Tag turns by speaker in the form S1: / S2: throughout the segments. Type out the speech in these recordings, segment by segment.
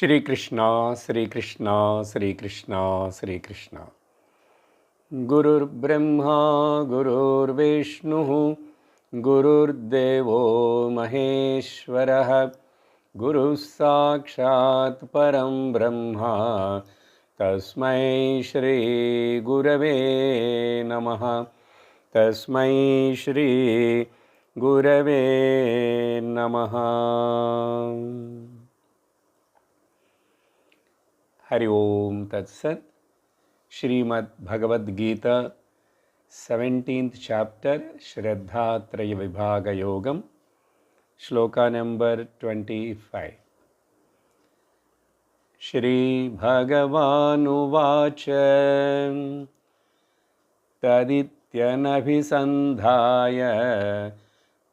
S1: Shri Krishna, Shri Krishna, Shri Krishna, Shri Krishna. Gurur Brahma, Gurur Vishnu, Gurur Devo Maheshwaraha, Guru Sakshat Param Brahma, Tasmai Shri Gurave Namaha, Tasmai Shri Gurave Namaha. Hari Om Tat Sat. Srimad Bhagavad Gita, 17th chapter, Shraddha Traya Vibhaga Yogam, Sloka number 25. Shri Bhagavanu Vacha Tadityanabhisandhaya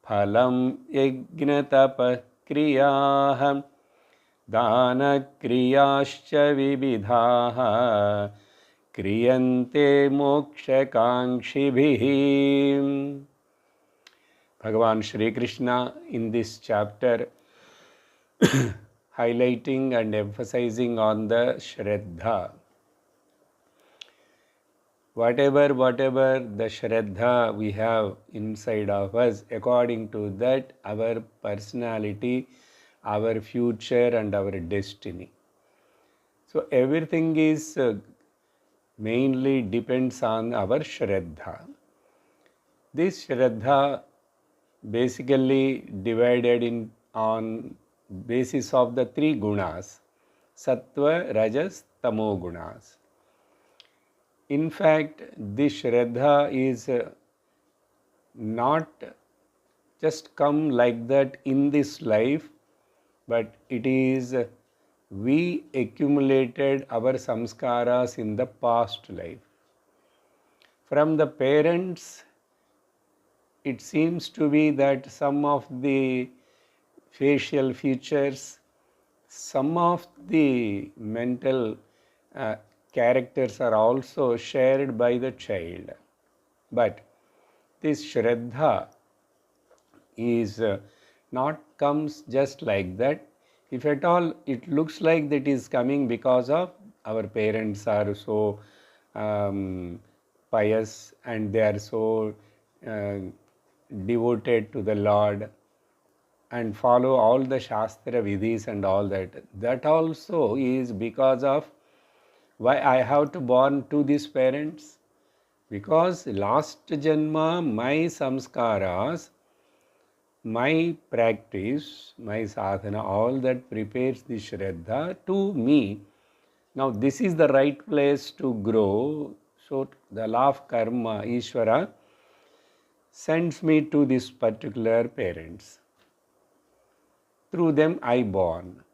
S1: Phalam Yajnatapa Kriyaham Dana Kriyascha Vibidhaha Kriyante Mokshakankshibhi. Bhagavan Shri Krishna in this chapter highlighting and emphasizing on the Shraddha. Whatever the Shraddha we have inside of us, according to that, our personality, our future and our destiny. So everything is mainly depends on our Shraddha. This Shraddha basically divided on basis of the three gunas, Sattva, Rajas, Tamo gunas. In fact, this Shraddha is not just come like that in this life, but it is we accumulated our samskaras in the past life. From the parents, it seems to be that some of the facial features, some of the mental characters are also shared by the child. But this Shraddha is not comes just like that. If at all it looks like that is coming because of our parents are so pious and they are so devoted to the Lord and follow all the Shastra Vidhis and all that. That also is because of why I have to born to these parents. Because last Janma, my samskaras, my practice, my sadhana, all that prepares the Shraddha to me. Now this is the right place to grow. So the law of karma, Ishvara, sends me to these particular parents. Through them I born.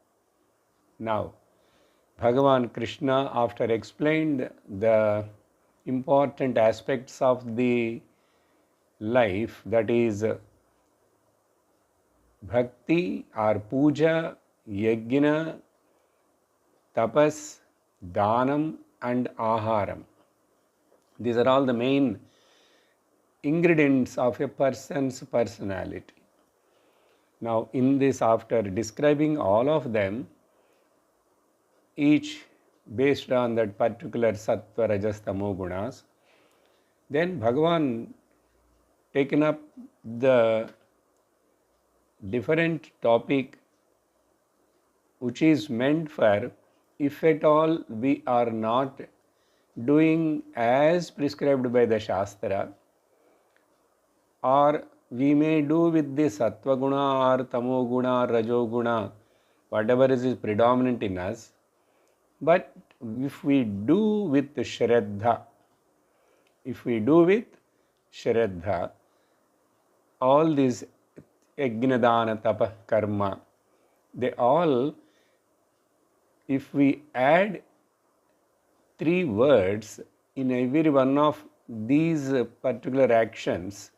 S1: Now, Bhagavan Krishna, after explained the important aspects of the life, that is bhakti or puja, yajna, tapas, dhanam and aharam. These are all the main ingredients of a person's personality. Now, in this, after describing all of them, each based on that particular sattva, rajas, tamo gunas, then Bhagavan taken up the different topic which is meant for if at all we are not doing as prescribed by the Shastra, or we may do with the sattva guna or tamo guna or rajo guna, whatever is predominant in us, but if we do with Shraddha, all these yajnadana, tapa, karma, they all, if we add 3 words in every one of these particular actions,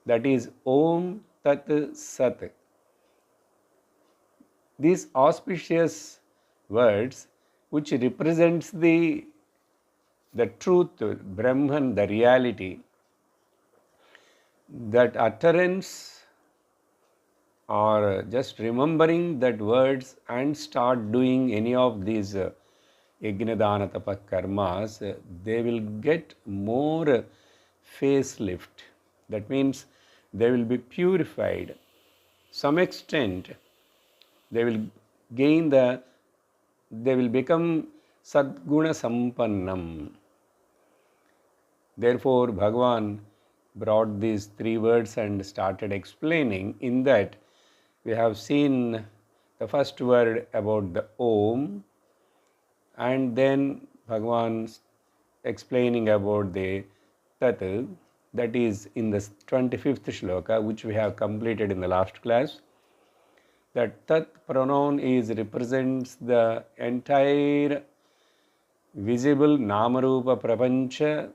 S1: that is Om Tat Sat. These auspicious words which represents the truth, Brahman, the reality, that utterance or just remembering that words and start doing any of these yajna dana tapa karmas, they will get more facelift. That means they will be purified. Some extent they will gain they will become sadguna sampannam. Therefore, Bhagavan brought these three words and started explaining. In that, we have seen the first word about the Om, and then Bhagavan explaining about the Tat, that is in the 25th shloka, which we have completed in the last class. That Tat pronoun represents the entire visible Namarupa Prapancha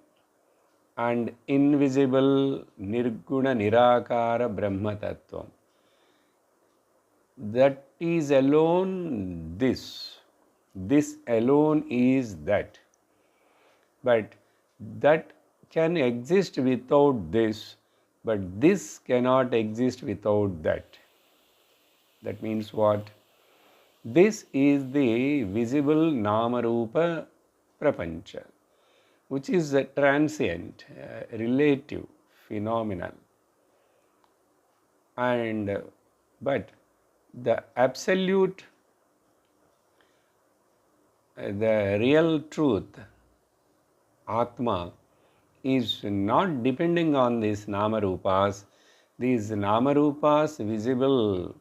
S1: and invisible Nirguna Nirakara Brahma Tattvam. That is alone this. This alone is that. But that can exist without this, but this cannot exist without that. That means what? This is the visible Namarupa Prapancha, which is a transient, relative, phenomenal. But the absolute, the real truth, Atma, is not depending on these Namarupas. These Namarupas, visible,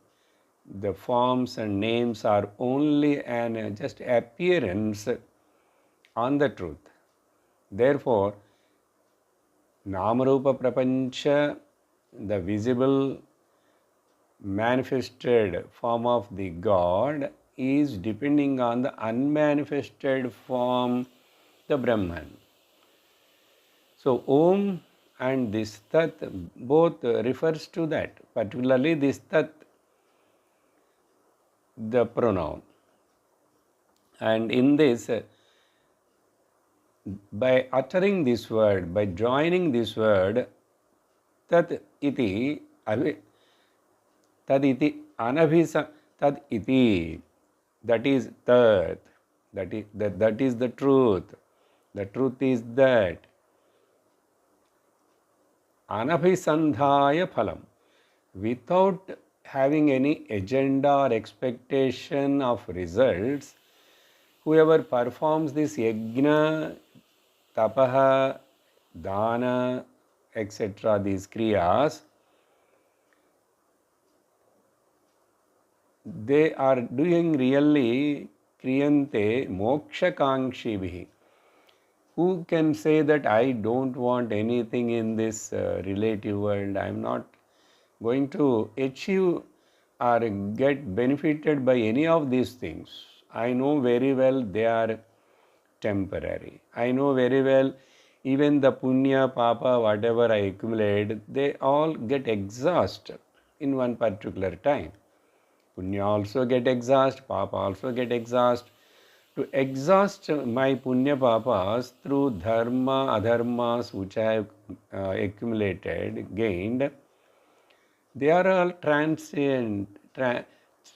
S1: the forms and names are only an just appearance on the truth. Therefore, Namarupa Prapancha, the visible manifested form of the God, is depending on the unmanifested form, the Brahman. So, Om and this Tat both refers to that, particularly this Tat, the pronoun. And in this, by uttering this word, by joining this word, Tat iti, Tad iti anabhisa, Tad iti, that is Tat, that is the truth. The truth is that. Anabhisandhaya phalam, without having any agenda or expectation of results, whoever performs this yajna, tapaha, dana, etc., these kriyas, they are doing really kriyante moksha kankshibhi. Who can say that I don't want anything in this relative world? I am not going to achieve or get benefited by any of these things. I know very well they are temporary. I know very well even the punya, papa, whatever I accumulate, they all get exhausted in one particular time. Punya also get exhausted, papa also get exhausted. To exhaust my punya papas through dharma, adharmas which I have accumulated, gained, they are all transient,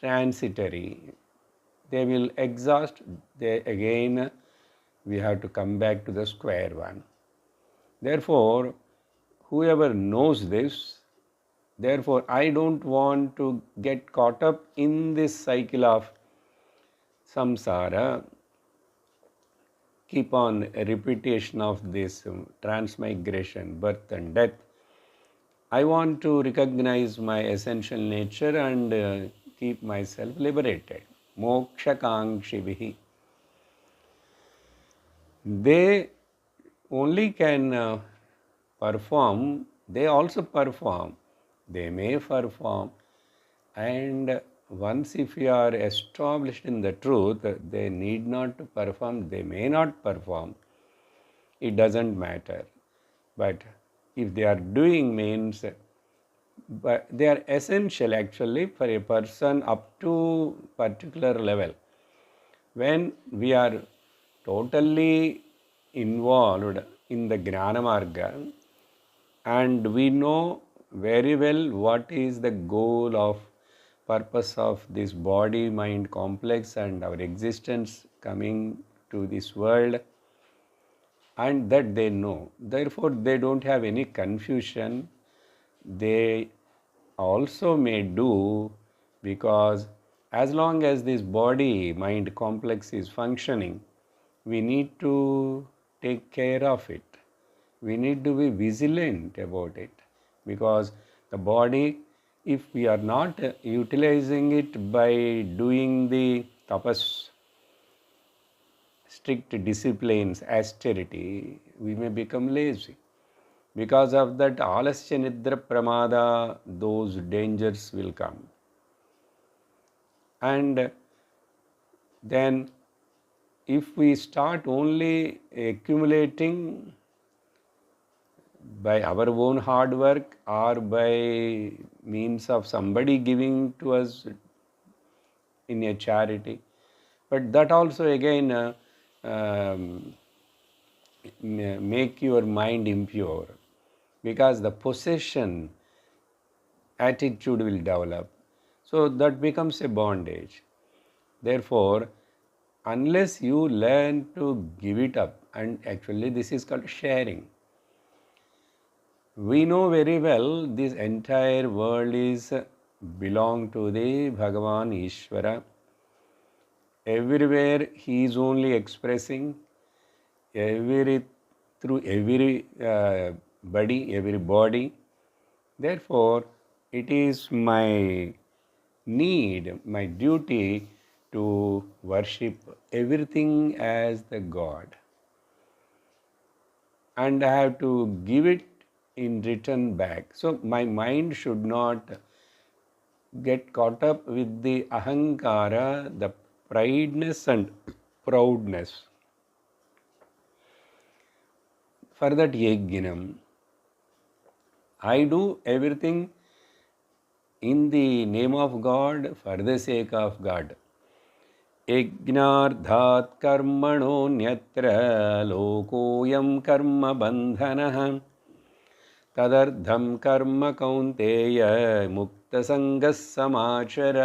S1: transitory. They will exhaust, again we have to come back to the square one. Therefore, whoever knows this, therefore I don't want to get caught up in this cycle of samsara, keep on a repetition of this transmigration, birth and death. I want to recognize my essential nature and keep myself liberated. Moksha kankshibhi. They only can perform, they also perform, they may perform, and once if you are established in the truth, they need not to perform, they may not perform, it doesn't matter. But if they are doing means, but they are essential actually for a person up to particular level. When we are totally involved in the Gnana Marga and we know very well what is the goal of purpose of this body-mind complex and our existence coming to this world, and that they know. Therefore, they don't have any confusion. They also may do, because as long as this body-mind complex is functioning, we need to take care of it. We need to be vigilant about it, because the body, if we are not utilizing it by doing the tapas, strict disciplines, austerity, we may become lazy. Because of that, alasya nidra pramada, those dangers will come. And then if we start only accumulating by our own hard work or by means of somebody giving to us in a charity, but that also again make your mind impure, because the possession attitude will develop. So that becomes a bondage. Therefore, unless you learn to give it up, and actually this is called sharing. We know very well this entire world is belong to the Bhagavan Ishvara. Everywhere he is only expressing, through every body. Therefore, it is my need, my duty to worship everything as the God. And I have to give it in return back. So my mind should not get caught up with the ahankara, the prideness and proudness. For that yajnam, I do everything in the name of God, for the sake of God. यज्ञार्थात् कर्मणोऽन्यत्र लोकोऽयं कर्मबन्धनः तदर्थं कर्म कौन्तेय मुक्तसङ्गः समाचर.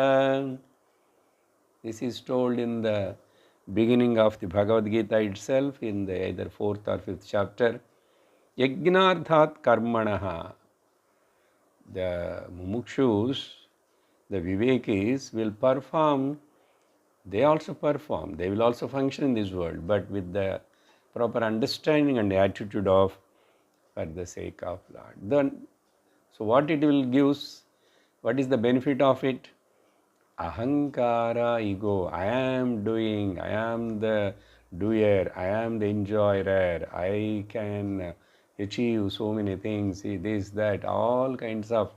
S1: This is told in the beginning of the Bhagavad Gita itself, in the either 4th or 5th chapter. Yajnarthat karmanaha. The mumukshus, the vivekis will perform. They also perform. They will also function in this world, but with the proper understanding and attitude of for the sake of Lord. Then, so what it will give? What is the benefit of it? Ahankara, ego. I am doing. I am the doer. I am the enjoyer. I can achieve so many things. This, that, all kinds of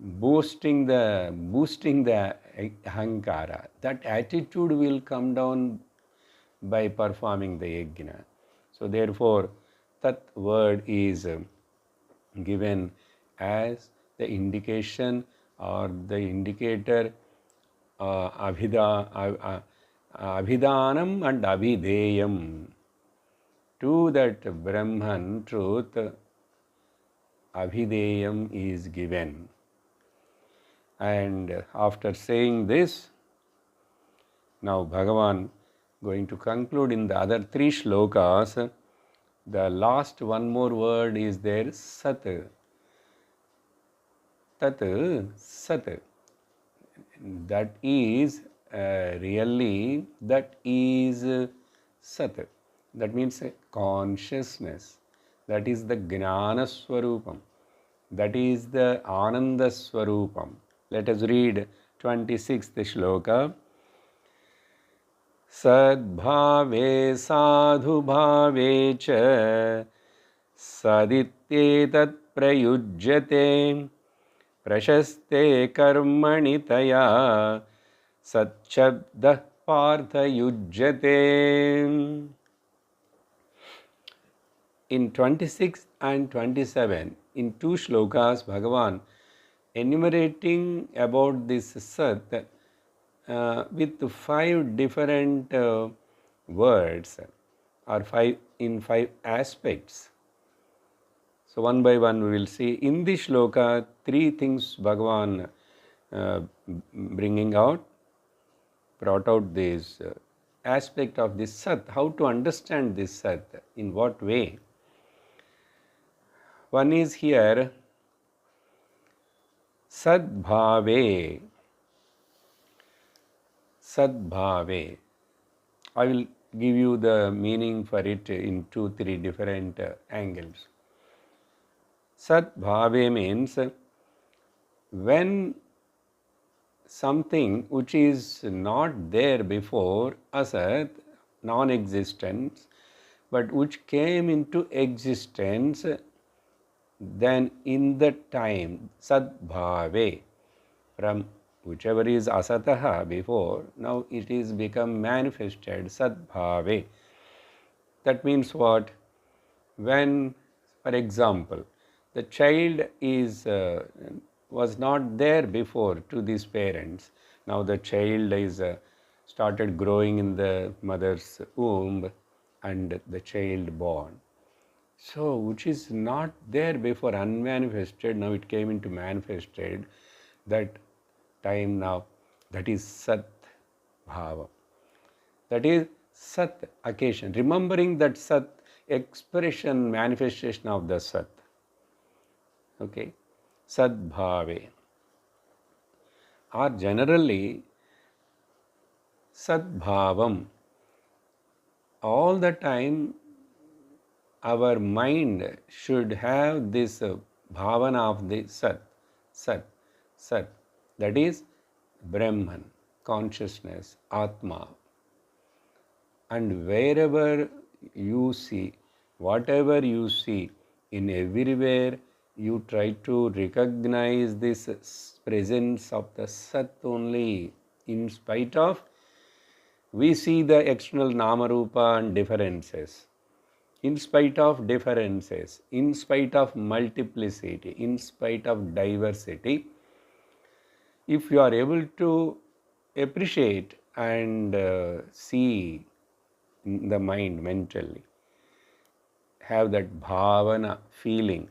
S1: boosting the ahankara. That attitude will come down by performing the yajna. So therefore, that word is given as the indication or the indicator, abhidanam and abhideyam. To that Brahman truth, abhideyam is given. And after saying this, now Bhagavan going to conclude in the other 3 shlokas. The last one more word is there, sat. Tat, sat. That is really, that is sat. That means consciousness. That is the Gnana Swarupam. That is the Ananda Swarupam. Let us read 26th shloka. Sadbhave sadhubhave cha sadityetat prayujyate prashaste karmani taya satchabdah parthayujyate. In 26 and 27, in 2 shlokas, Bhagavan enumerating about this Sat with 5 different words, or 5 aspects. So one by one we will see. In this shloka, 3 things Bhagavan brought out this aspect of this Sat, how to understand this Sat, in what way. One is here, Sadbhave. Sadbhave. I will give you the meaning for it in 2-3 different angles. Sadbhave means when something which is not there before, asat, non-existence, but which came into existence, then in the time, sadbhave, from whichever is asataha before, now it is become manifested, sadbhave. That means what? When, for example, the child was not there before to these parents. Now the child is started growing in the mother's womb and the child born. So which is not there before, unmanifested, now it came into manifested. That time now, that is Sat Bhava. That is Sat occasion. Remembering that Sat expression, manifestation of the Sat. Okay, Sadbhave. Or generally, Sadbhavam. All the time, our mind should have this bhavana of the Sat, Sat, Sat. That is Brahman, consciousness, Atma. And wherever you see, whatever you see, in everywhere, you try to recognize this presence of the Sat only, in spite of we see the external Namarupa and differences. In spite of differences, in spite of multiplicity, in spite of diversity, if you are able to appreciate and see in the mind mentally, have that bhavana, feeling,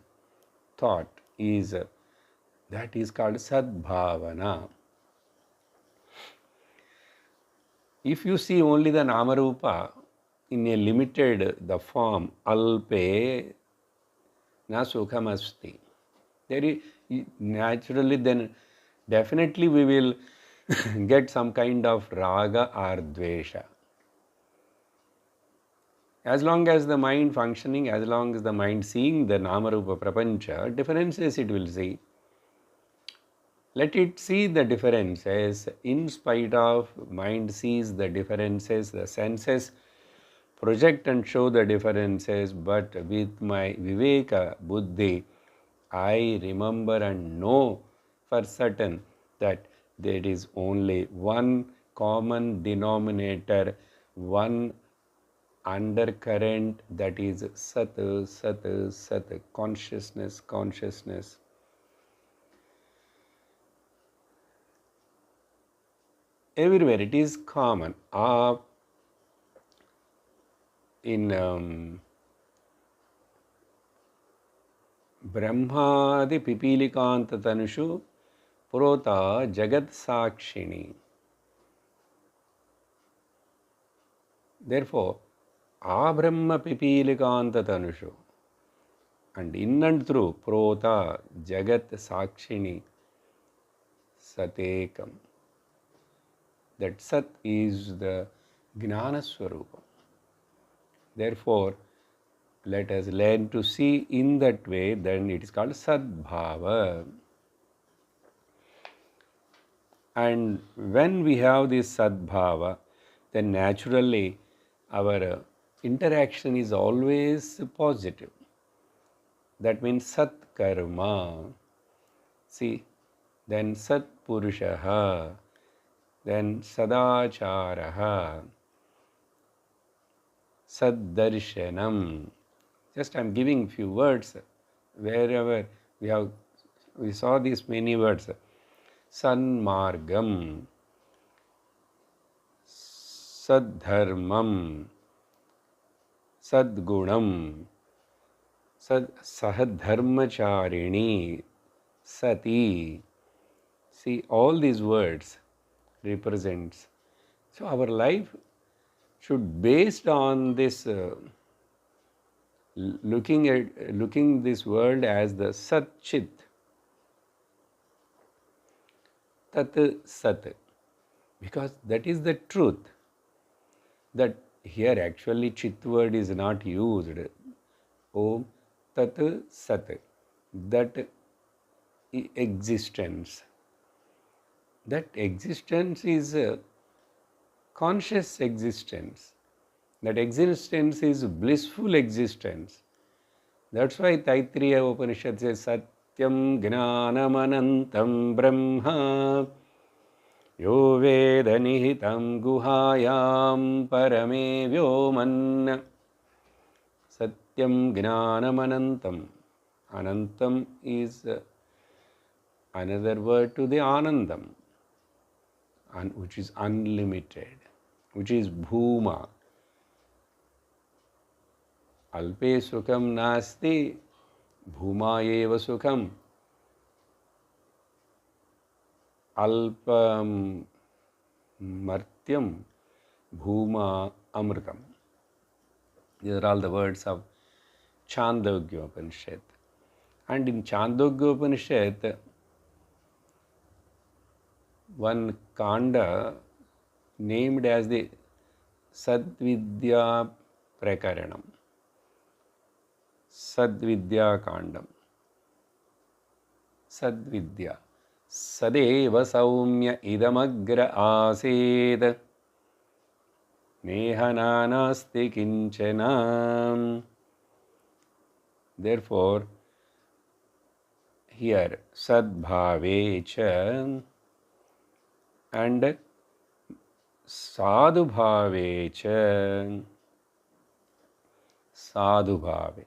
S1: thought, is that is called sadbhavana. If you see only the Namarupa in a limited the form, alpe na sukhamasti, there is naturally, then definitely we will get some kind of raga or dvesha. As long as the mind functioning, as long as the mind seeing the Namarupa Prapancha, differences it will see. Let it see the differences. In spite of mind sees the differences, the senses project and show the differences, but with my Viveka Buddhi, I remember and know for certain that there is only one common denominator, one undercurrent, that is Sat, Sat, Sat, consciousness, consciousness. Everywhere it is common. In Brahmadi Pipilikanta Tanushu Purota Jagat Sakshini. Therefore, Brahma Pipilikanta Tanushu, and in and through Prota Jagat Sakshini Satekam. That Sat is the Gnana Swarupa. Therefore, let us learn to see in that way, then it is called Sadbhava. And when we have this Sadbhava, then naturally our interaction is always positive. That means Sat Karma. See, then Sat Purushaha, then Sadacharaha, Saddarshanam. Just I am giving few words wherever we saw these many words. Sanmargam, Saddharmam, Sadgunam, Sahadharmacharini, Sati, See, all these words represents. So our life should based on this looking this world as the Sat Chit, Tat Sat, because that is the truth. That here actually Chit word is not used. Om Tat Sat, that existence. That existence is a conscious existence. That existence is blissful existence. That's why Taittiriya Upanishad says Satyam Gnanamanantam Brahma Yo Veda Nihitam Guhayam Parame Vyoman. Satyam Gnanamanantam. Anantam is another word to the Anandam, which is unlimited, which is Bhuma. Alpe Sukham Nasti, Bhuma Eva Sukham. Alpam Martyam, Bhuma Amritam. These are all the words of Chandogya Upanishad. And in Chandogya Upanishad, one kanda named as the Sadvidya Prakaranam. Sadvidya Kandam. Sadvidya. Sadeva Saumya Idamagra Asid Nehananasti Kinchana. Therefore, here Sadbhavecha and Sadhubhavecha. Sadhubhave.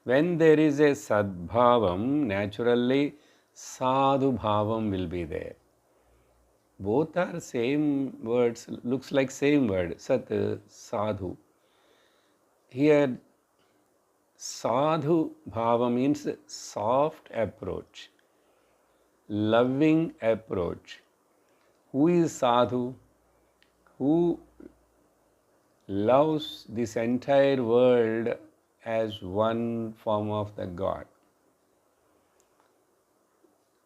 S1: When there is a Sadbhavam, naturally Sadhubhavam will be there. Both are same words, looks like same word, Sat, Sadhu. Here, Sadhu Bhava means soft approach, loving approach. Who is Sadhu? Who loves this entire world as one form of the God.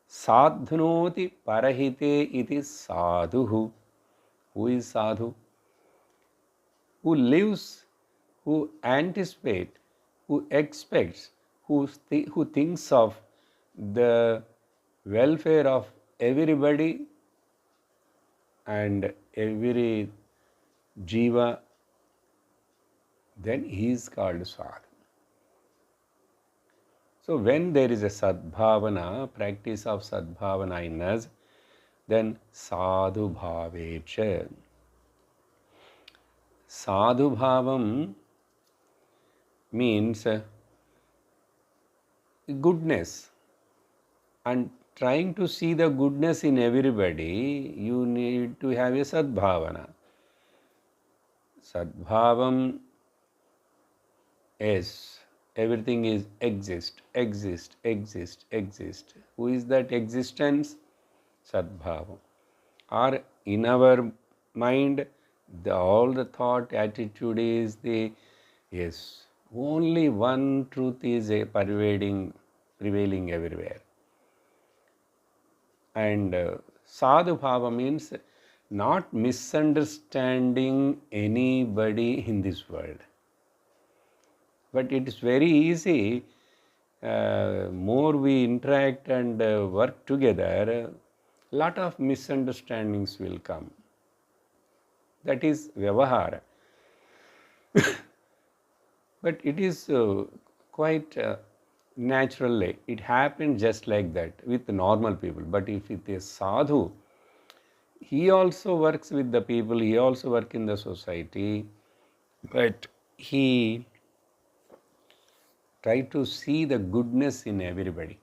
S1: Sadhnoti parahite iti sadhuhu. Who is sadhu? Who lives, who anticipates, who expects, who thinks of the welfare of everybody and every jiva, then he is called sadhu. So when there is a sadbhavana, practice of sadbhavana in us, then sadhu bhavecha. Sadhu bhavam means goodness, and trying to see the goodness in everybody, you need to have a sadbhavana. Sadbhavam is everything is exist. Who is that existence? Sadbhava. Or in our mind, all the thought, attitude is the, yes, only one truth is prevailing everywhere. And Sadhubhava means not misunderstanding anybody in this world. But it is very easy, more we interact and work together, lot of misunderstandings will come. That is vyavahara. But it is quite naturally, it happens just like that with normal people. But if it is sadhu, he also works with the people, he also works in the society, but he try to see the goodness in everybody.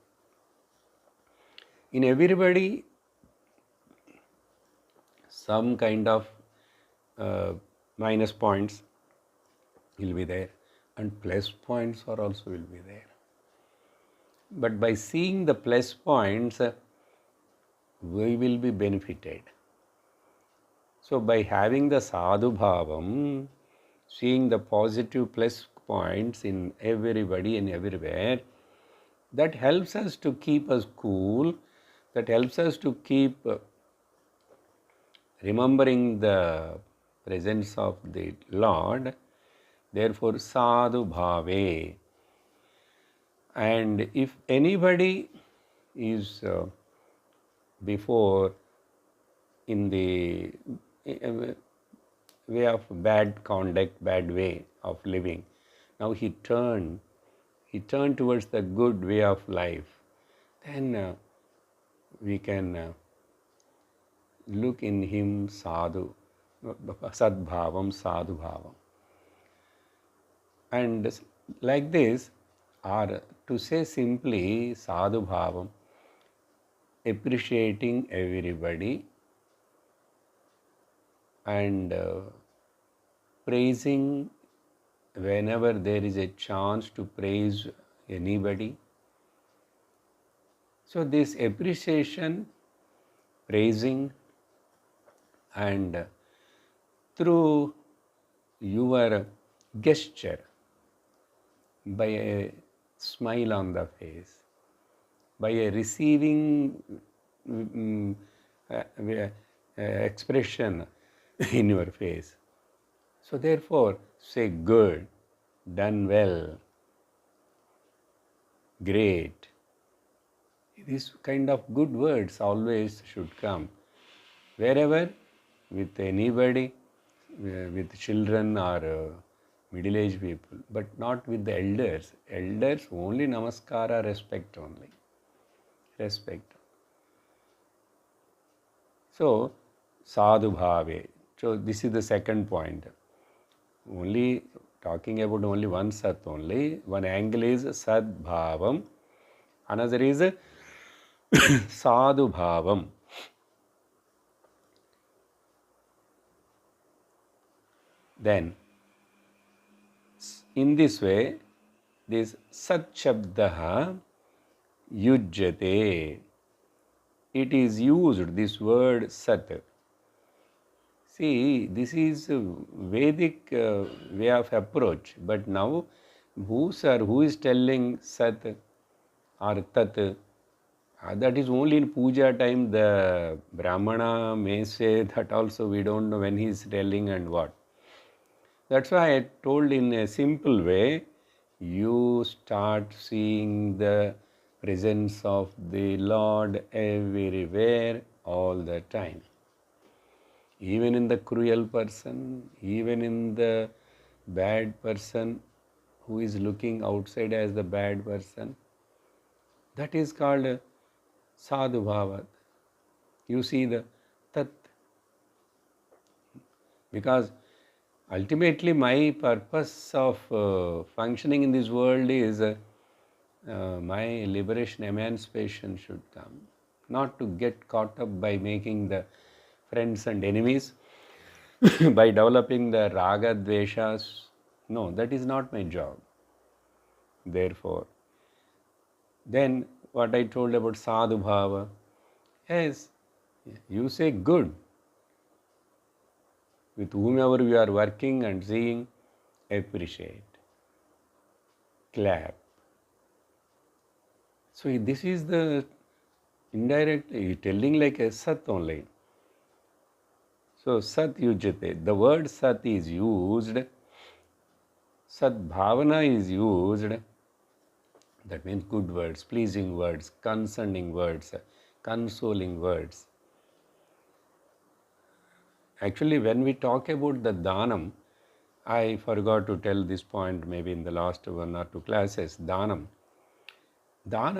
S1: In everybody, some kind of minus points will be there, and plus points are also will be there. But by seeing the plus points, we will be benefited. So by having the sadhu bhavam, seeing the positive plus points in everybody and everywhere, that helps us to keep us cool, that helps us to keep remembering the presence of the Lord. Therefore, sadhu bhave. And if anybody is before in the way of bad conduct, bad way of living, now he turned towards the good way of life, then we can look in him sadhu, sadbhavam, sadhu bhavam. And like this, or to say simply sadhu bhavam, appreciating everybody and praising whenever there is a chance to praise anybody. So this appreciation, praising, and through your gesture, by a smile on the face, by a receiving expression in your face. So therefore, say good, done well, great. These kind of good words always should come. Wherever, with anybody, with children or middle-aged people, but not with the elders. Elders only namaskara, respect only. Respect. So, sadhu bhave. So, this is the second point. Only talking about only one sat only. One angle is sad bhavam. Another is sadhu bhavam. Then, in this way, this sat shabdaha yujjate. It is used, this word sat. See, this is a Vedic way of approach, but now who is telling sat or tat? That is only in puja time the Brahmana may say that also, we don't know when he is telling and what. That's why I told in a simple way, you start seeing the presence of the Lord everywhere all the time. Even in the cruel person, even in the bad person who is looking outside as the bad person, that is called sadhu bhavat. You see the tat. Because ultimately my purpose of functioning in this world is my liberation, emancipation should come. Not to get caught up by making the friends and enemies, by developing the raga dveshas. No, that is not my job. Therefore, then what I told about sadhu bhava, yes, you say good. With whomever you are working and seeing, appreciate, clap. So this is the indirect, telling like a sat only. So sat yujate, the word sat is used, sat bhavana is used, that means good words, pleasing words, concerning words, consoling words. Actually, when we talk about the danam, I forgot to tell this point maybe in the last 1 or 2 classes. Danam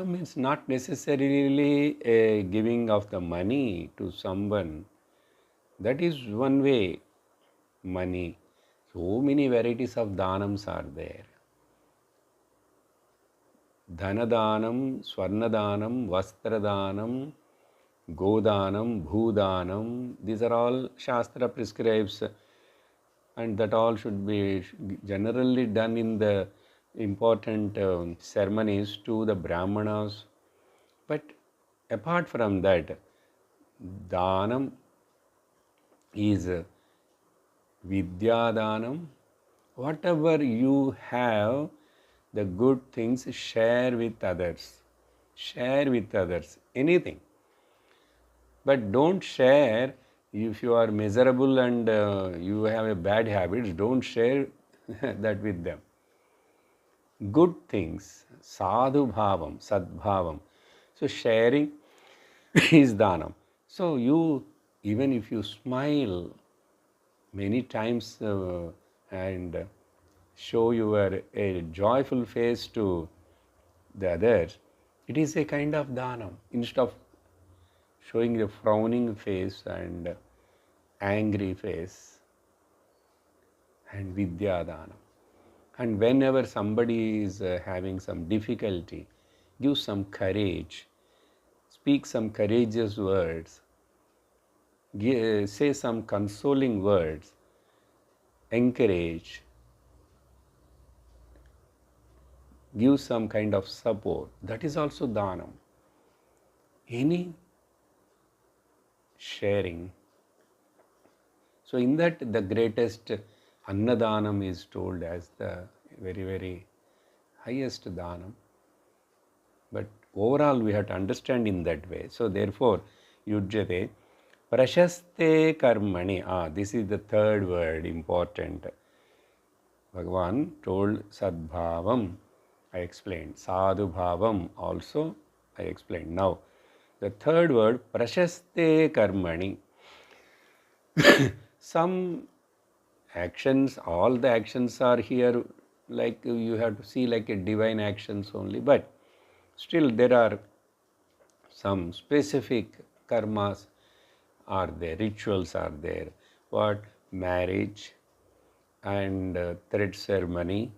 S1: means not necessarily a giving of the money to someone. That is one way, money. So many varieties of danams are there. Dhanadanam, Swarnadanam, Vastradanam, Godanam, Bhudanam. These are all Shastra prescribes, and that all should be generally done in the important ceremonies to the Brahmanas. But apart from that, Danam is Vidya Danam. Whatever you have, the good things, share with others. Share with others. Anything. But don't share if you are miserable and you have a bad habits, don't share that with them. Good things, sadhu bhavam, sadbhavam. So sharing is dhanam. So you, even if you smile many times and show your a joyful face to the others, it is a kind of dhanam. Instead of showing a frowning face and angry face, and vidya dhanam. And whenever somebody is having some difficulty, give some courage, speak some courageous words, say some consoling words, encourage, give some kind of support. That is also dhanam. Any sharing. So in that, the greatest annadanam is told as the very, very highest dhanam. But overall we have to understand in that way. So therefore, yujyate prashaste karmani. This is the third word important. Bhagavan told sadbhavam. I explained. Sadhu bhavam also I explained. Now, the third word, prashaste karmani. Some actions, all the actions are here, like you have to see like a divine actions only, but still there are some specific karmas are there, rituals are there. What? Marriage and thread ceremony,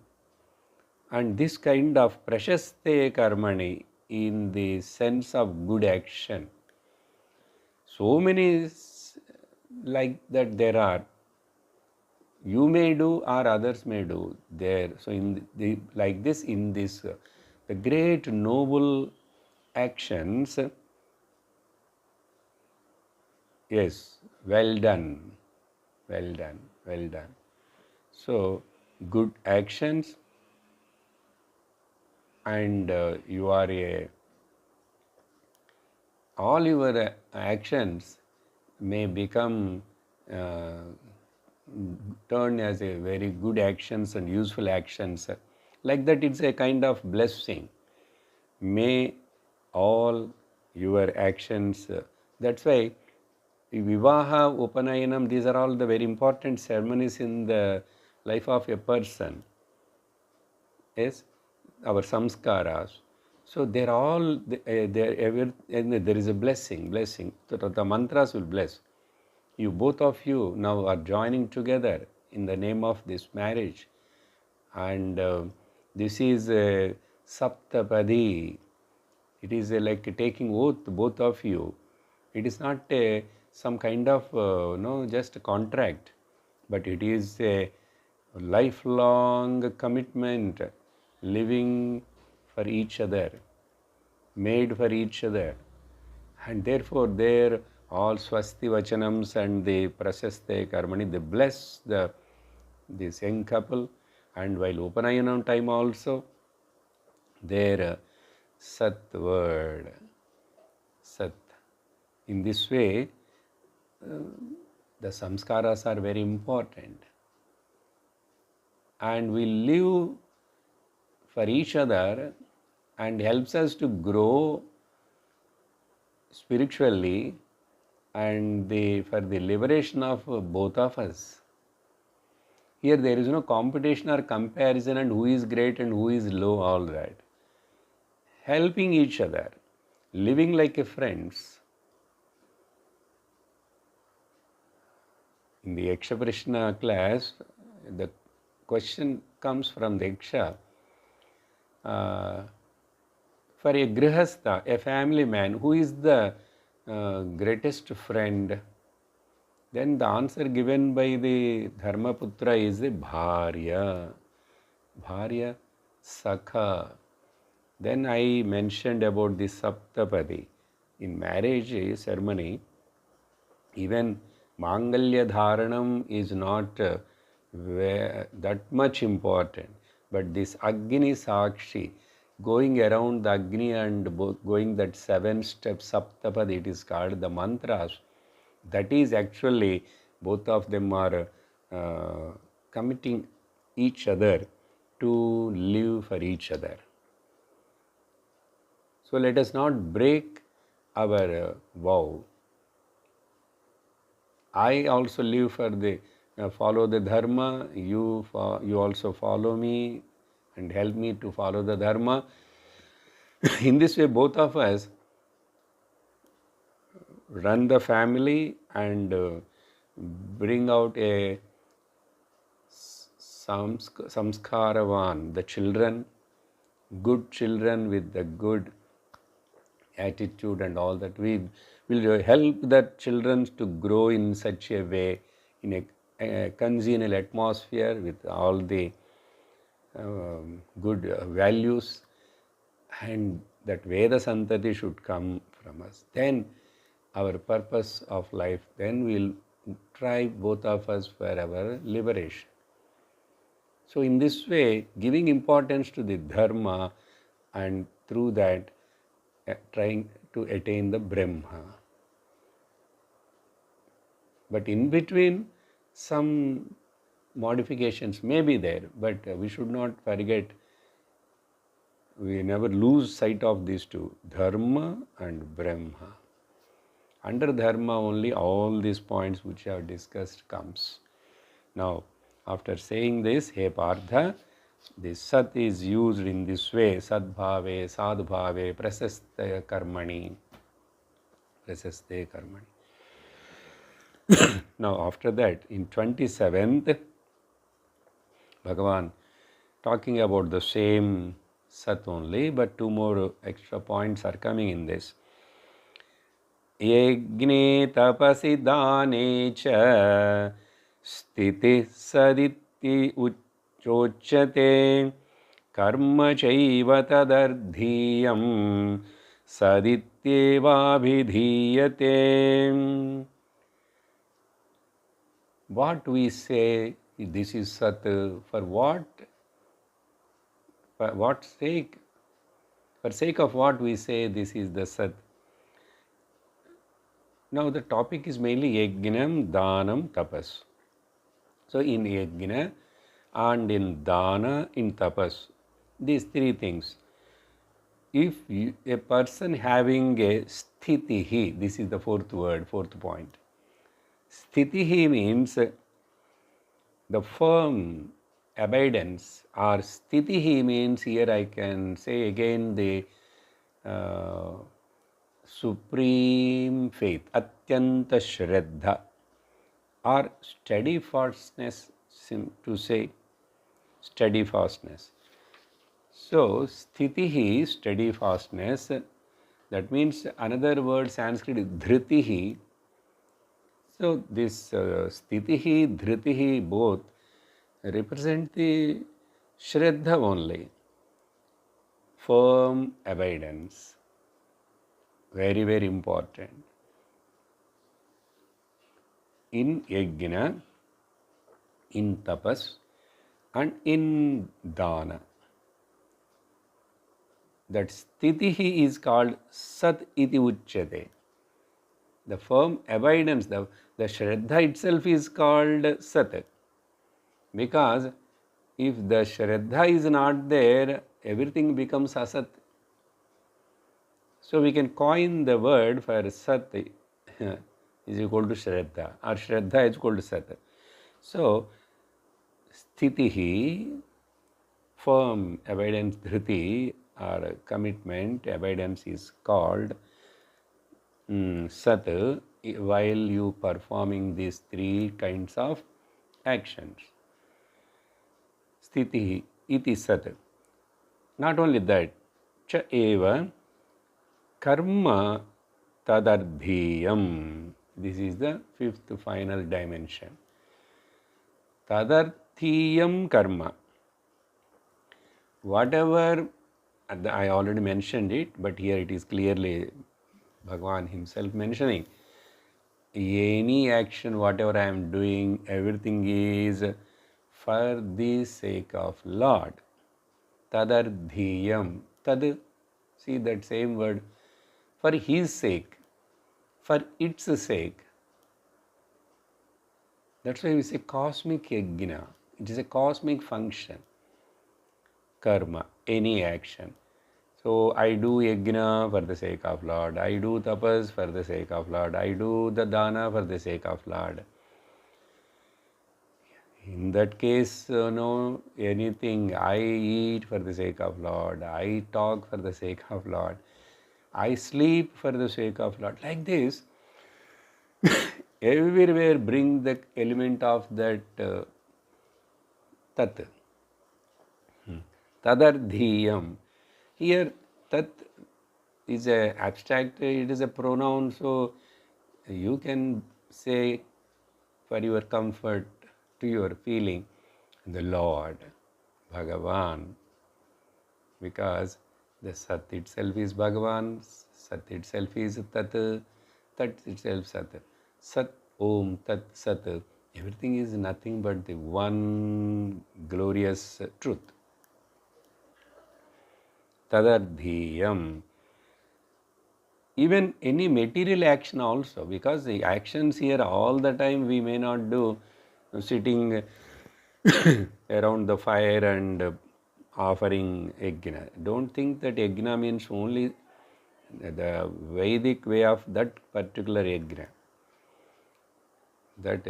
S1: and this kind of prashaste karmani in the sense of good action. So many like that there are. You may do or others may do there. So in the like this, in this the great noble actions, yes, well done, well done, well done. So good actions, and you are all your actions may become turn as a very good actions and useful actions. Like that, it's a kind of blessing. May all your actions, that's why Vivaha, Upanayanam, these are all the very important ceremonies in the life of a person. Yes, our samskaras. So they're all, there is a blessing. So the mantras will bless. You, both of you now are joining together in the name of this marriage. And this is a saptapadi. It is like taking oath, both of you. It is not some kind of just a contract, but it is a lifelong commitment, living for each other, made for each other. And therefore there all swasti vachanams and the prasaste karmani, they bless this young couple. And while Upanayanam time also, their Sat word, Sat. In this way, the samskaras are very important. And we live for each other and helps us to grow spiritually and for the liberation of both of us. Here there is no competition or comparison and who is great and who is low, all that. Helping each other, living like a friends. In the Yaksha Prashna class, the question comes from the Yaksha. For a grihastha, a family man, who is the greatest friend? Then the answer given by the Dharmaputra is the Bharya. Bharya, Sakha. Then I mentioned about the Saptapadi. In marriage ceremony, Even Mangalya Dharanam is not that much important. But this Agni Sakshi, going around the Agni and going that 7 steps, Saptapad it is called, the mantras, that is actually both of them are committing each other to live for each other. So let us not break our vow. I also live for the follow the dharma. You also follow me and help me to follow the dharma. In this way, both of us run the family and bring out a samskaravan, the children, good children with the good attitude and all that. We will help the children to grow in such a way, in a congenial atmosphere with all the good values, and that Veda Santati should come from us. Then our purpose of life, then we'll try both of us for our liberation. So in this way, giving importance to the dharma and through that trying to attain the Brahma. But in between, some modifications may be there, but we should not forget, we never lose sight of these two, Dharma and Brahma. Under Dharma only all these points which I have discussed comes. Now, after saying this, He Partha, this Sat is used in this way, Sadbhave, Sadbhave, Prasaste Karmani. Prasaste Karmani. Now, after that, in 27th, Bhagavan talking about the same Sat only, but two more extra points are coming in this. Yagne tapasi dane cha sthiti saditi uchochyate karma chaiva tadardhiyam sadityevabhidhiyate. What we say, this is Sat, for what sake? For sake of what we say this is the Sat? Now the topic is mainly Yajnam, Danam, Tapas. So in Yajna and in Dana, in Tapas, these three things. If a person having a sthitihi, this is the fourth point. Sthitihi means the firm abidance, or sthitihi means, here I can say again, the supreme faith, atyanta shraddha, or steadfastness, to say steadfastness. So sthitihi, steadfastness, that means another word Sanskrit is dhritihi. So this sthitihi, dhritihi both represent the shraddha only, firm abidance. Very, very important. In yajna, in tapas, and in dana. That sthitihi is called sat iti uchyate. The firm abidance, the shraddha itself is called sat. Because if the shraddha is not there, everything becomes asat. So we can coin the word for sat is equal to shraddha, or shraddha is equal to sat. So sthitihi, firm abidance, dhriti, or commitment, abidance is called sat, while you performing these three kinds of actions. Sthitihi iti sat. Not only that, cha eva karma tadardhiyam. This is the fifth final dimension. Tadardhiyam karma. Whatever, I already mentioned it, but here it is clearly Bhagavan himself mentioning. any action, whatever I am doing, everything is for the sake of Lord. Tadardhiyam. Tad, see that same word, for His sake, for its sake. That's why we say cosmic yajna. It is a cosmic function. Karma, any action. So I do yajna for the sake of Lord. I do tapas for the sake of Lord. I do the dana for the sake of Lord. In that case, no, anything, I eat for the sake of Lord. I talk for the sake of Lord. I sleep for the sake of Lord. Like this, everywhere bring the element of that tat. Tadardhiyam. Here, tat is a abstract, it is a pronoun, so you can say for your comfort to your feeling, the Lord, Bhagavan, because the Sat itself is Bhagavan, Sat itself is Tat, Tat itself Sat. Sat, Om, Tat, Sat. Everything is nothing but the one glorious truth. Tadardhiyam. Even any material action also, because the actions here all the time we may not do, sitting around the fire and offering yajna. Don't think that yajna means only the Vedic way of that particular yajna. That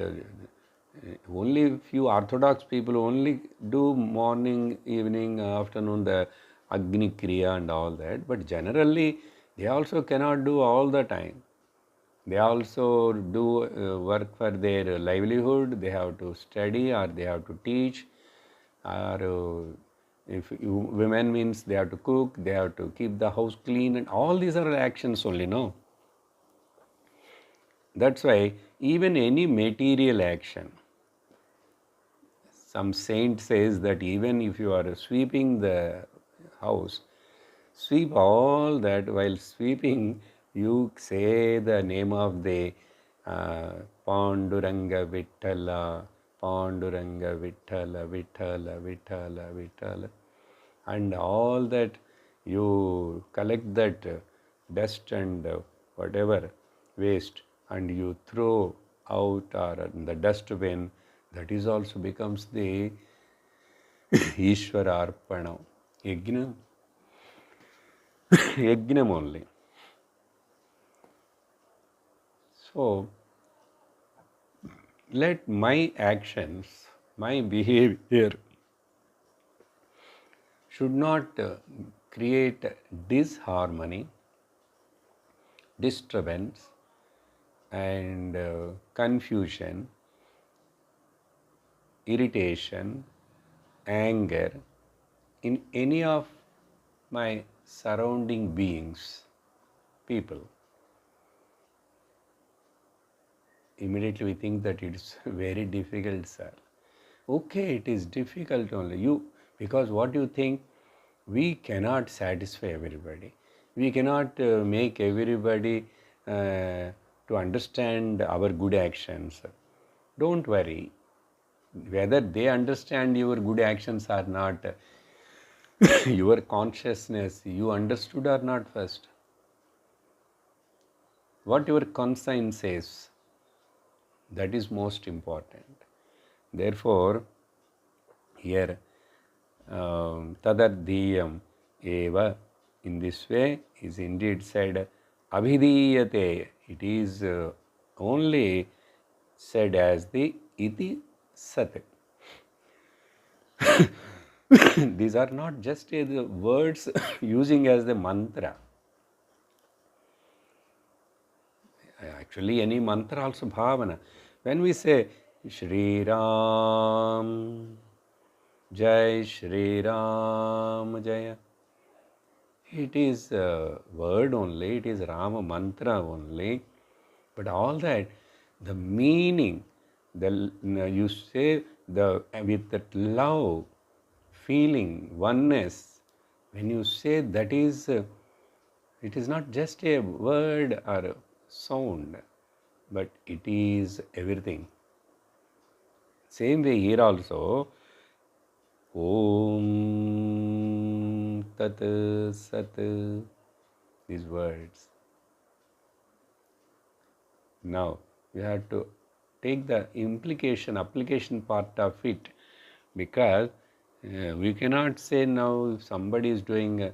S1: only few orthodox people only do morning, evening, afternoon, the Agni Kriya and all that. But generally, they also cannot do all the time. They also do work for their livelihood. They have to study or they have to teach. Or if women means they have to cook, they have to keep the house clean, and all these are actions only, no? That's why even any material action, some saint says that even if you are sweeping the house, sweep all that. While sweeping, you say the name of the Panduranga Vittala, Panduranga Vittala, Vittala, Vittala, Vittala. And all that you collect that dust and whatever waste and you throw out or in the dustbin, that is also becomes the Ishvara Arpana, Yajna, Yajnam only. So, let my actions, my behavior should not create disharmony, disturbance, and confusion, irritation, anger in any of my surrounding beings, people. Immediately we think that it's very difficult, sir. Okay, it is difficult only. Because what you think, we cannot satisfy everybody. We cannot make everybody to understand our good actions. Don't worry. Whether they understand your good actions or not, your consciousness, you understood or not first. What your conscience says, that is most important. Therefore, here, tadardhiyam eva, in this way, is indeed said, abhidiyate. It is only said as the iti sat. These are not just the words using as the mantra. Actually, any mantra also bhavana. When we say Shri Ram, Jai Shri Ram, Jaya, it is a word only, it is Rama mantra only. But all that, the meaning, you say with that love, feeling, oneness, when you say that is, it is not just a word or a sound. but it is everything. Same way here also, Om Tat Sat, these words. Now we have to take the application part of it, because we cannot say now if somebody is doing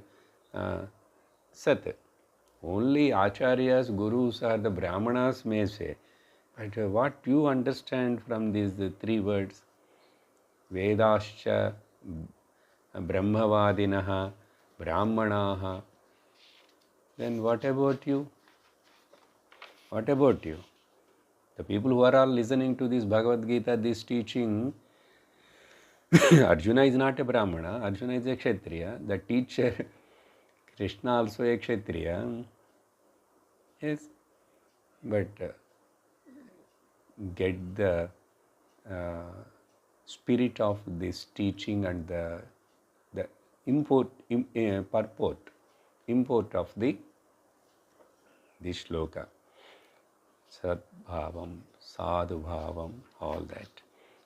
S1: Sat. Only acharyas, gurus or the brahmanas may say. But what you understand from these three words? Vedascha, Brahmavadinaha, Brahmanaha. Then what about you? What about you? The people who are all listening to this Bhagavad Gita, this teaching, Arjuna is not a Brahmana, Arjuna is a Kshatriya. The teacher, Krishna also a Kshatriya. Yes, but get the spirit of this teaching and the import of the shloka. Sadbhavam, Sadhubhavam, all that.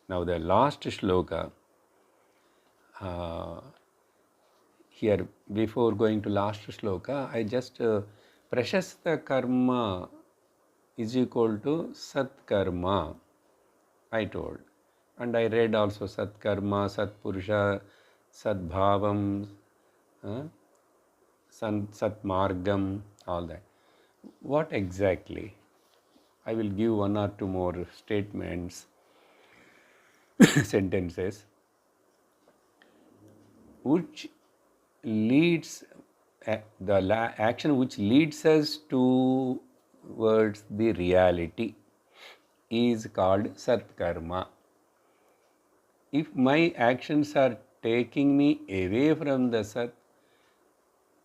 S1: Now the last shloka, here before going to last shloka, I just Prashasta karma is equal to Sat karma, I told. And I read also Sat karma, Sat purusha, Sat bhavam, Sat margam, all that. What exactly? I will give one or two more statements, sentences, which leads, the action which leads us towards the reality is called Sat karma. If my actions are taking me away from the Sat,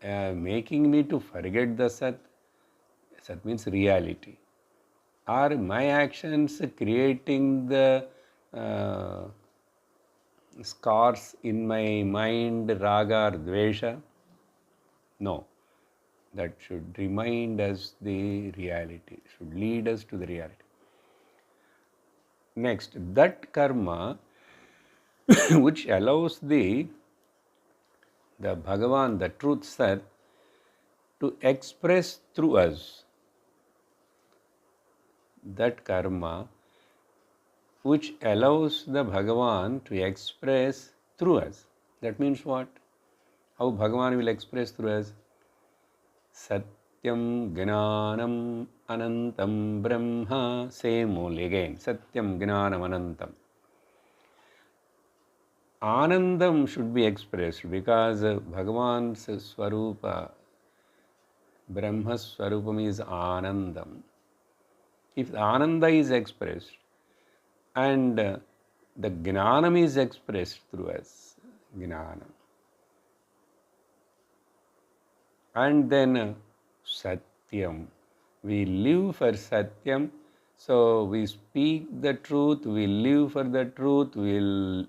S1: making me to forget the Sat, Sat means reality, are my actions creating the scars in my mind, raga or dvesha? No. That should remind us the reality, should lead us to the reality. Next, that karma which allows the Bhagavan, the truth Sat, to express through us. That karma which allows the Bhagavan to express through us. That means what? How Bhagavan will express through us? Satyam Gnanam Anantam Brahma. Same only again. Satyam Gnanam Anantam. Anandam should be expressed because Bhagavan's Swarupa, Brahma's Swarupam is Anandam. If Ananda is expressed and the Gnanam is expressed through us, Gnanam, and then Satyam, we live for Satyam, so we speak the truth, we live for the truth, we'll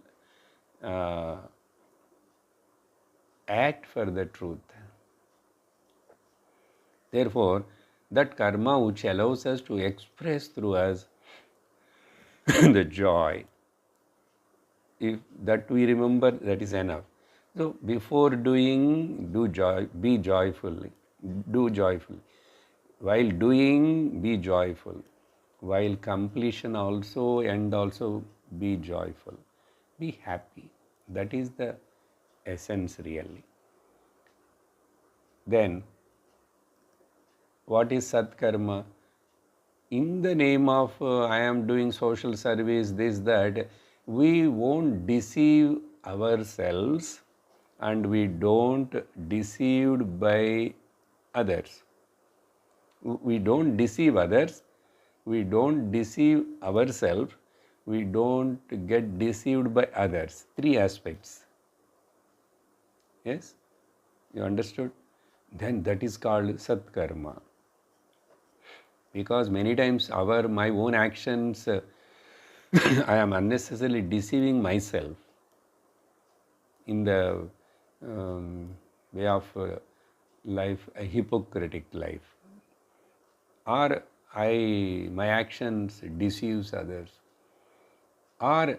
S1: act for the truth. Therefore, that karma which allows us to express through us the joy, if that we remember, that is enough. So before doing, be joyfully, do joyfully. While doing, be joyful. While completion also, and also be joyful. Be happy. That is the essence really. Then, what is Sat karma? In the name of I am doing social service, this, that, we won't deceive ourselves and we don't deceived by others. We don't deceive others, we don't deceive ourselves, we don't get deceived by others. Three aspects. Yes? You understood? Then that is called Sat karma. Because many times my own actions, I am unnecessarily deceiving myself in the way of life, a hypocritic life. Or my actions deceives others, or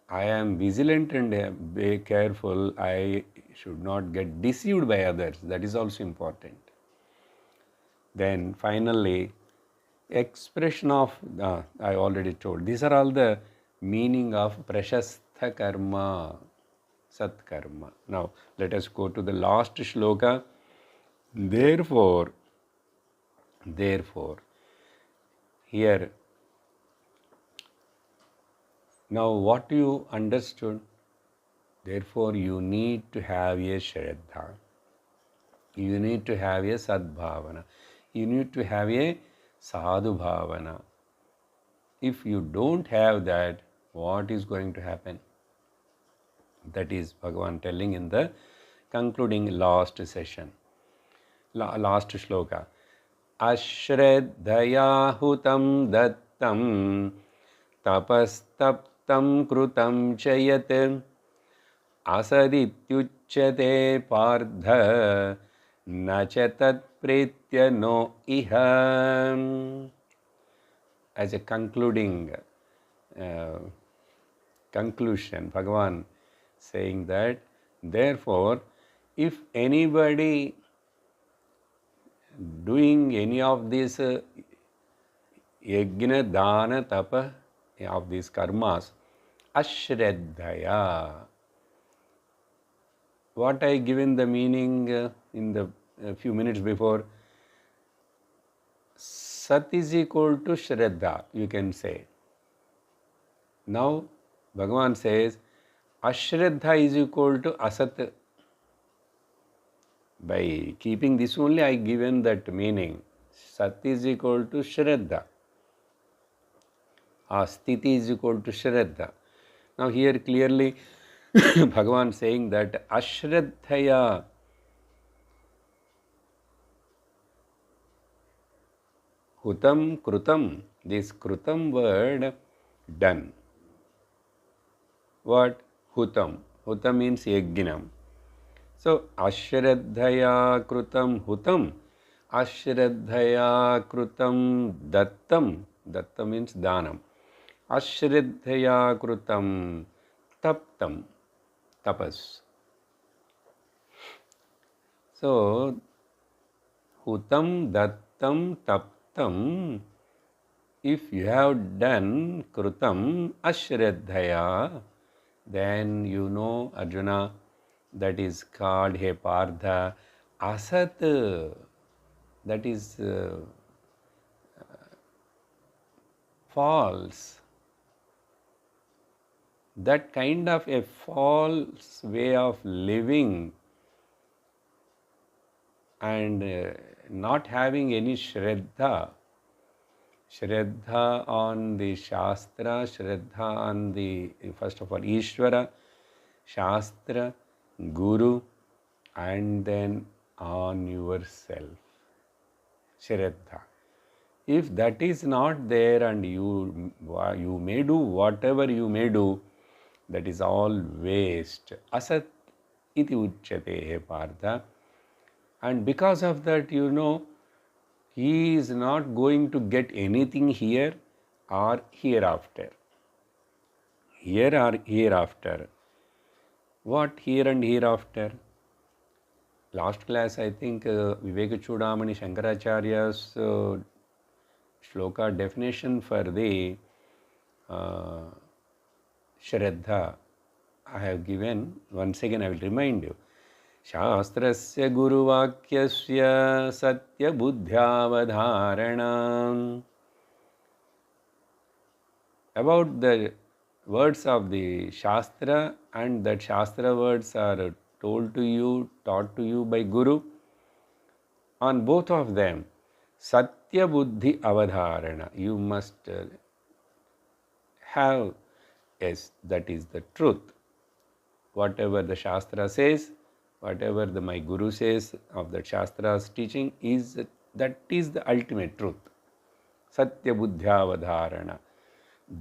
S1: I am vigilant and be careful, I should not get deceived by others. That is also important. Then finally, expression of, I already told, these are all the meaning of prashastha karma, sat karma. Now let us go to the last shloka. Therefore, here, now what you understood, therefore you need to have a shraddha, you need to have a sadbhavana, you need to have a sadhu bhavana. If you don't have that, what is going to happen? That is Bhagavan telling in the concluding last session, last shloka. Ashraddhaya hutam dattam tapastaptam krutam chayat asadityuchyate pardha nachatat pretya no iha. As a concluding conclusion, Bhagavan saying that, therefore, if anybody doing any of these yajna, dana, tapa, of these karmas, ashraddhaya. What I given the meaning in the few minutes before, sat is equal to shraddha, you can say. Now Bhagavan says ashraddha is equal to asat. By keeping this only, I given that meaning. Sat is equal to shraddha. Asthiti is equal to shraddha. Now here clearly Bhagavan saying that ashraddhaya, hutam krutam, this krutam word, done. What? Hutam. Hutam means yajnam. So ashraddhaya krutam hutam, ashraddhaya krutam dattam, datta means danam, ashraddhaya krutam taptam, tapas. So hutam dattam taptam, if you have done krutam ashraddhaya, then you know, Arjuna, that is called he pardha asat, that is false. That kind of a false way of living and not having any shraddha, shraddha on the Shastra, shraddha on the, first of all, Ishvara, Shastra, Guru, and then on yourself, shraddha. If that is not there and you may do whatever you may do, that is all waste. Asat iti uchyate he partha. And because of that, you know, he is not going to get anything here or hereafter. Here or hereafter. What here and hereafter? Last class, I think Viveka Chudamani Shankaracharya's shloka definition for the Shraddha I have given. Once again I will remind you. Shastrasya guruvakyasya satya buddhyavadharanam. About the words of the Shastra, and that Shastra words are told to you, taught to you by Guru. On both of them, Satya Buddhi Avadharana, you must have, yes, that is the truth. Whatever the Shastra says, whatever my Guru says of the Shastra's teaching, that is the ultimate truth. Satya Buddhi Avadharana.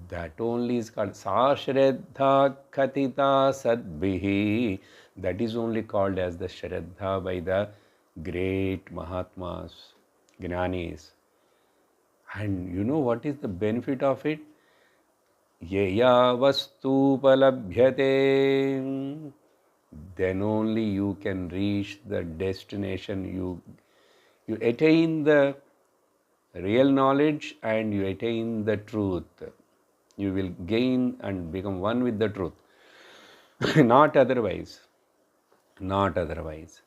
S1: That only is called Sashraddha Katita Sadbhihi. That is only called as the Shraddha by the great Mahatmas, Jnanis. And you know what is the benefit of it? Yaya vastupalabhyate. Then only you can reach the destination. You attain the real knowledge and you attain the truth. You will gain and become one with the truth. Not otherwise. Not otherwise.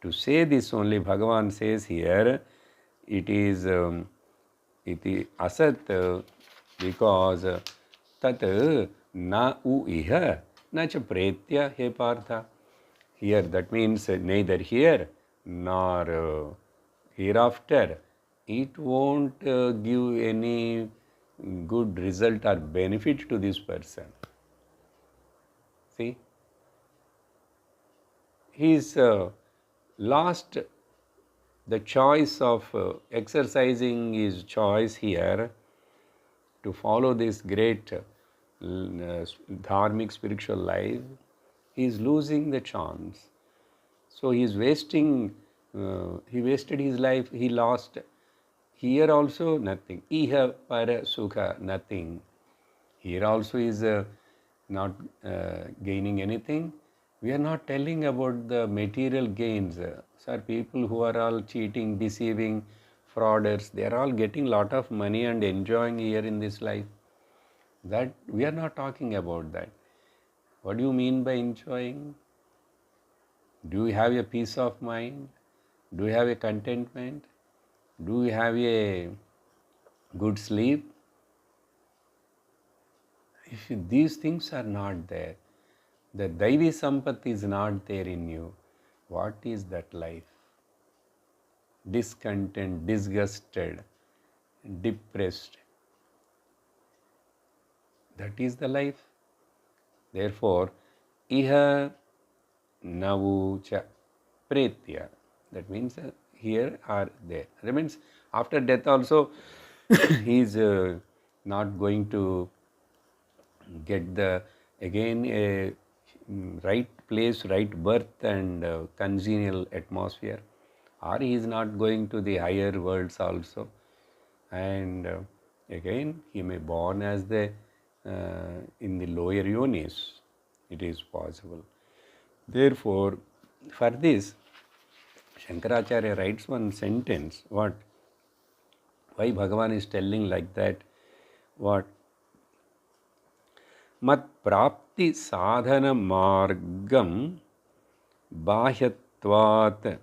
S1: To say this only, Bhagavan says here, it is iti asat because tat na u iha na cha pretya he partha. Here that means neither here nor hereafter. It won't give any good result or benefit to this person. See, he's lost the choice of exercising his choice here to follow this great dharmic spiritual life. He is losing the chance. So he is wasting, he wasted his life, he lost. Here also nothing. Iha para sukha, nothing. Here also is not gaining anything. We are not telling about the material gains. Sir, people who are all cheating, deceiving, frauders, they are all getting lot of money and enjoying here in this life. That we are not talking about that. What do you mean by enjoying? Do you have a peace of mind? Do you have a contentment? Do you have a good sleep? If these things are not there, the Daivi Sampath is not there in you, what is that life? Discontent, disgusted, depressed. That is the life. Therefore, iha navu cha pretya. That means here or there. That means after death also he is not going to get the again a right place, right birth and congenial atmosphere, or he is not going to the higher worlds also, and again he may born as the in the lower yonis. It is possible. Therefore, for this, Shankaracharya writes one sentence. What? Why Bhagavan is telling like that? What? Mat prapti sadhana margam bahyatvat.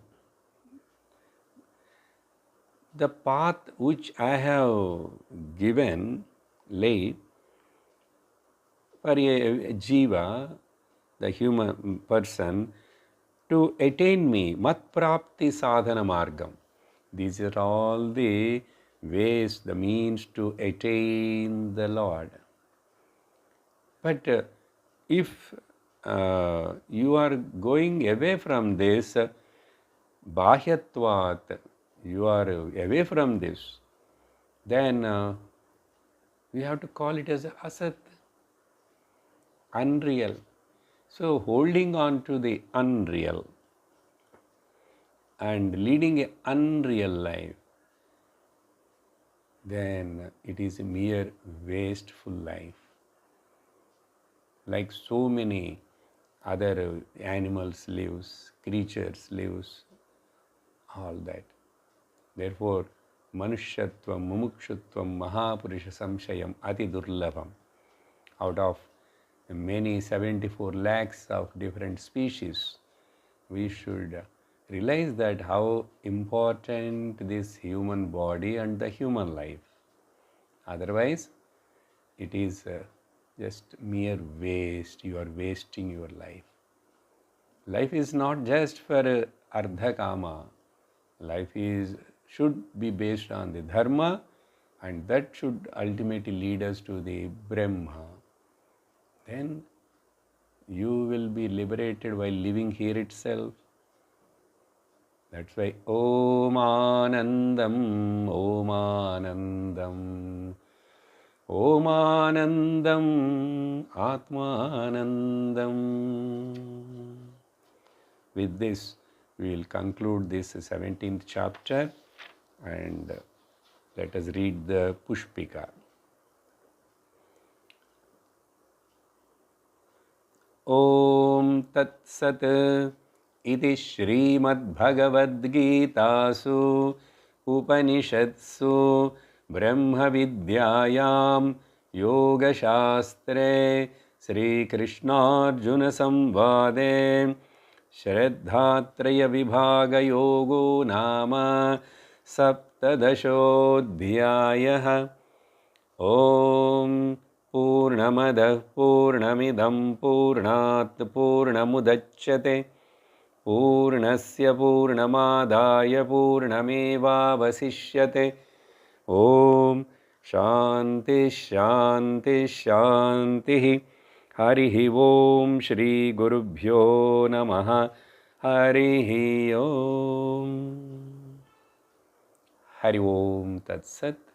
S1: The path which I have given, laid for a jiva, the human person, to attain me, mat prapti sadhana margam. These are all the ways, the means to attain the Lord. But if you are going away from this, bahyatvat, you are away from this, then we have to call it as asat, unreal. So holding on to the unreal and leading an unreal life, then it is a mere wasteful life. Like so many other animals lives, creatures lives, all that. Therefore, Manushyatvam, Mumukshutvam, Mahapurusha Samshayam, Ati Durlabham. Out of many 74 lakhs of different species, we should realize that how important this human body and the human life. Otherwise, it is just mere waste. You are wasting your life. Life is not just for ardha kama. Life should be based on the dharma, and that should ultimately lead us to the Brahma. Then you will be liberated while living here itself. That's why Om Anandam, Om Anandam, Om Anandam, Atmanandam. With this, we will conclude this 17th chapter, and Let us read the Pushpika. Om Tat Sat Iti Shrimad-Bhagavad-Gitasu Upanishadsu Brahma Vidyayam Yoga Shastre Sri Krishna Arjuna Samvade Shraddhatraya Vibhaga Yogo Nama Saptadashodhyayah. Om Purnamadah Purnamidam Purnat Purnamudachyate Purnasya Purnamadaya Purnamevavasishyate. Om Shanti Shanti Shanti. Harihi Om Shri Gurubhyo Namaha. Harihi Om. Hari Om Tat Sat.